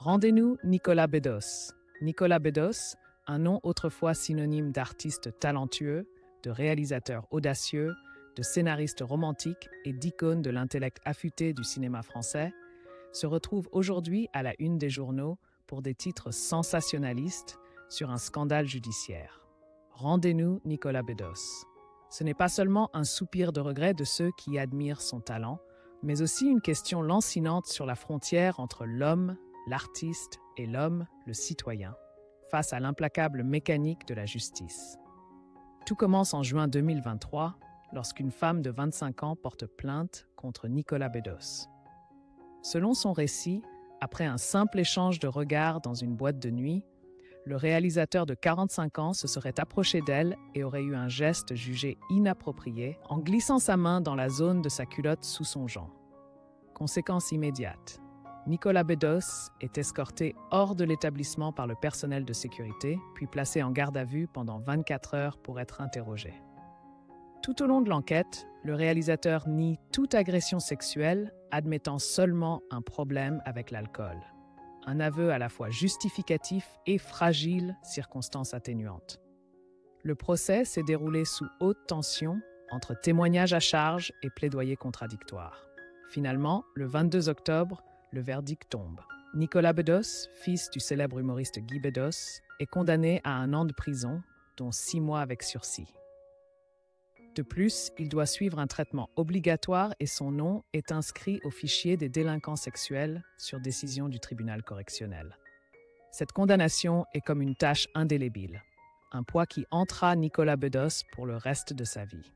Rendez-nous Nicolas Bedos. Nicolas Bedos, un nom autrefois synonyme d'artiste talentueux, de réalisateur audacieux, de scénariste romantique et d'icône de l'intellect affûté du cinéma français, se retrouve aujourd'hui à la une des journaux pour des titres sensationnalistes sur un scandale judiciaire. Rendez-nous Nicolas Bedos. Ce n'est pas seulement un soupir de regret de ceux qui admirent son talent, mais aussi une question lancinante sur la frontière entre l'homme, l'artiste et l'homme, le citoyen, face à l'implacable mécanique de la justice. Tout commence en juin 2023, lorsqu'une femme de 25 ans porte plainte contre Nicolas Bedos. Selon son récit, après un simple échange de regards dans une boîte de nuit, le réalisateur de 45 ans se serait approché d'elle et aurait eu un geste jugé inapproprié en glissant sa main dans la zone de sa culotte sous son gant. Conséquence immédiate. Nicolas Bedos est escorté hors de l'établissement par le personnel de sécurité, puis placé en garde à vue pendant 24 heures pour être interrogé. Tout au long de l'enquête, le réalisateur nie toute agression sexuelle, admettant seulement un problème avec l'alcool. Un aveu à la fois justificatif et fragile, circonstance atténuante. Le procès s'est déroulé sous haute tension, entre témoignages à charge et plaidoyer contradictoire. Finalement, le 22 octobre, le verdict tombe. Nicolas Bedos, fils du célèbre humoriste Guy Bedos, est condamné à 1 an de prison, dont 6 mois avec sursis. De plus, il doit suivre un traitement obligatoire et son nom est inscrit au fichier des délinquants sexuels sur décision du tribunal correctionnel. Cette condamnation est comme une tâche indélébile, un poids qui hantera Nicolas Bedos pour le reste de sa vie.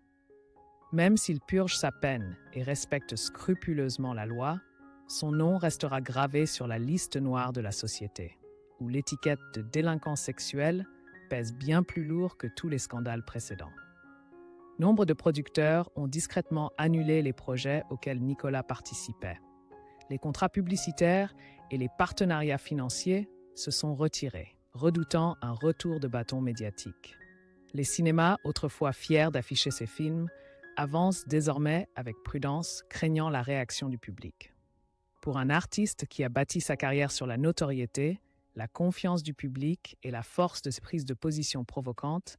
Même s'il purge sa peine et respecte scrupuleusement la loi, son nom restera gravé sur la liste noire de la société, où l'étiquette de délinquant sexuel pèse bien plus lourd que tous les scandales précédents. Nombre de producteurs ont discrètement annulé les projets auxquels Nicolas participait. Les contrats publicitaires et les partenariats financiers se sont retirés, redoutant un retour de bâton médiatique. Les cinémas, autrefois fiers d'afficher ces films, avancent désormais avec prudence, craignant la réaction du public. Pour un artiste qui a bâti sa carrière sur la notoriété, la confiance du public et la force de ses prises de position provocantes,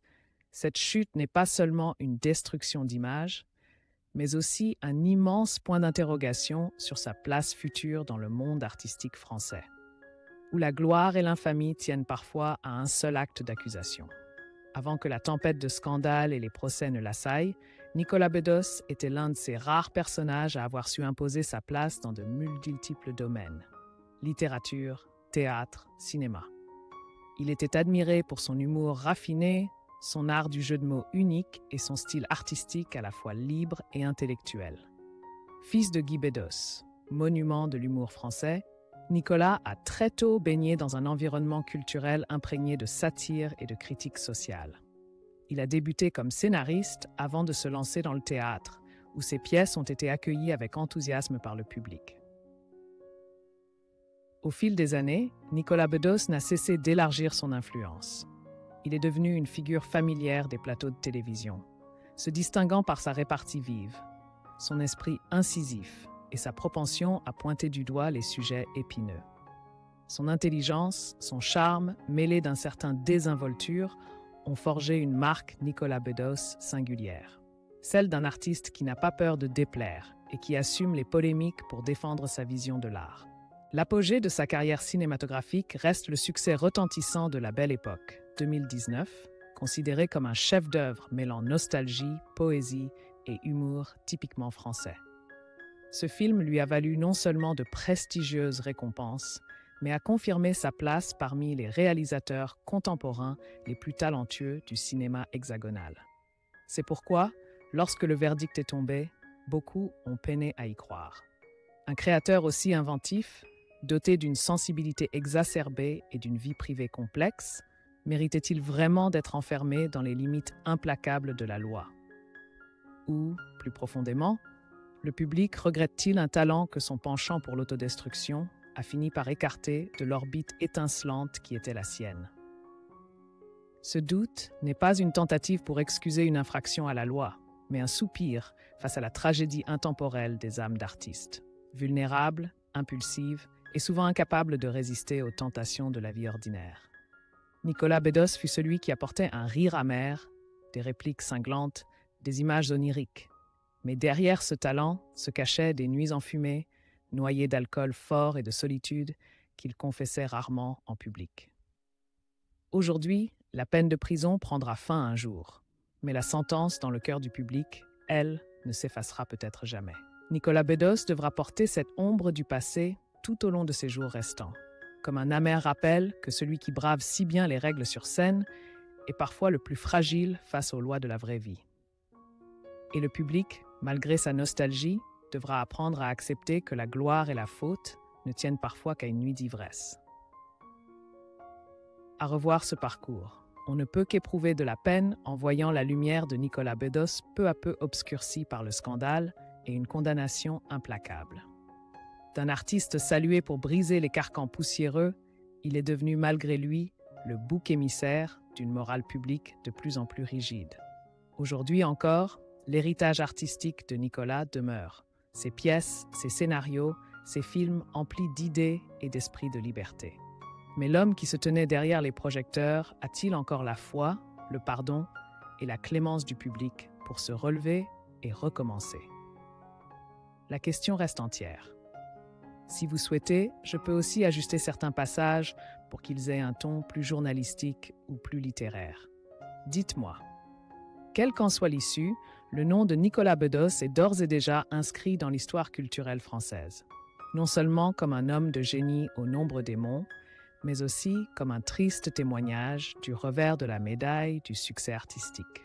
cette chute n'est pas seulement une destruction d'image, mais aussi un immense point d'interrogation sur sa place future dans le monde artistique français, où la gloire et l'infamie tiennent parfois à un seul acte d'accusation. Avant que la tempête de scandales et les procès ne l'assaillent, Nicolas Bedos était l'un de ces rares personnages à avoir su imposer sa place dans de multiples domaines. Littérature, théâtre, cinéma. Il était admiré pour son humour raffiné, son art du jeu de mots unique et son style artistique à la fois libre et intellectuel. Fils de Guy Bedos, monument de l'humour français, Nicolas a très tôt baigné dans un environnement culturel imprégné de satire et de critique sociale. Il a débuté comme scénariste avant de se lancer dans le théâtre, où ses pièces ont été accueillies avec enthousiasme par le public. Au fil des années, Nicolas Bedos n'a cessé d'élargir son influence. Il est devenu une figure familière des plateaux de télévision, se distinguant par sa répartie vive, son esprit incisif et sa propension à pointer du doigt les sujets épineux. Son intelligence, son charme, mêlés d'un certain désinvolture, ont forgé une marque Nicolas Bedos singulière. Celle d'un artiste qui n'a pas peur de déplaire et qui assume les polémiques pour défendre sa vision de l'art. L'apogée de sa carrière cinématographique reste le succès retentissant de La Belle Époque, 2019, considéré comme un chef-d'œuvre mêlant nostalgie, poésie et humour typiquement français. Ce film lui a valu non seulement de prestigieuses récompenses, mais a confirmé sa place parmi les réalisateurs contemporains les plus talentueux du cinéma hexagonal. C'est pourquoi, lorsque le verdict est tombé, beaucoup ont peiné à y croire. Un créateur aussi inventif, doté d'une sensibilité exacerbée et d'une vie privée complexe, méritait-il vraiment d'être enfermé dans les limites implacables de la loi? Ou, plus profondément, le public regrette-t-il un talent que son penchant pour l'autodestruction a fini par écarter de l'orbite étincelante qui était la sienne? Ce doute n'est pas une tentative pour excuser une infraction à la loi, mais un soupir face à la tragédie intemporelle des âmes d'artistes, vulnérables, impulsives et souvent incapable de résister aux tentations de la vie ordinaire. Nicolas Bedos fut celui qui apportait un rire amer, des répliques cinglantes, des images oniriques. Mais derrière ce talent se cachaient des nuits enfumées, noyées d'alcool fort et de solitude qu'il confessait rarement en public. Aujourd'hui, la peine de prison prendra fin un jour, mais la sentence dans le cœur du public, elle, ne s'effacera peut-être jamais. Nicolas Bedos devra porter cette ombre du passé tout au long de ses jours restants, comme un amer rappel que celui qui brave si bien les règles sur scène est parfois le plus fragile face aux lois de la vraie vie. Et le public, malgré sa nostalgie, devra apprendre à accepter que la gloire et la faute ne tiennent parfois qu'à une nuit d'ivresse. À revoir ce parcours, on ne peut qu'éprouver de la peine en voyant la lumière de Nicolas Bedos peu à peu obscurcie par le scandale et une condamnation implacable. D'un artiste salué pour briser les carcans poussiéreux, il est devenu malgré lui le bouc émissaire d'une morale publique de plus en plus rigide. Aujourd'hui encore, l'héritage artistique de Nicolas demeure. Ses pièces, ses scénarios, ses films emplis d'idées et d'esprit de liberté. Mais l'homme qui se tenait derrière les projecteurs a-t-il encore la foi, le pardon et la clémence du public pour se relever et recommencer? La question reste entière. Si vous souhaitez, je peux aussi ajuster certains passages pour qu'ils aient un ton plus journalistique ou plus littéraire. Dites-moi. Quelle qu'en soit l'issue, le nom de Nicolas Bedos est d'ores et déjà inscrit dans l'histoire culturelle française. Non seulement comme un homme de génie au nombre démons, mais aussi comme un triste témoignage du revers de la médaille du succès artistique.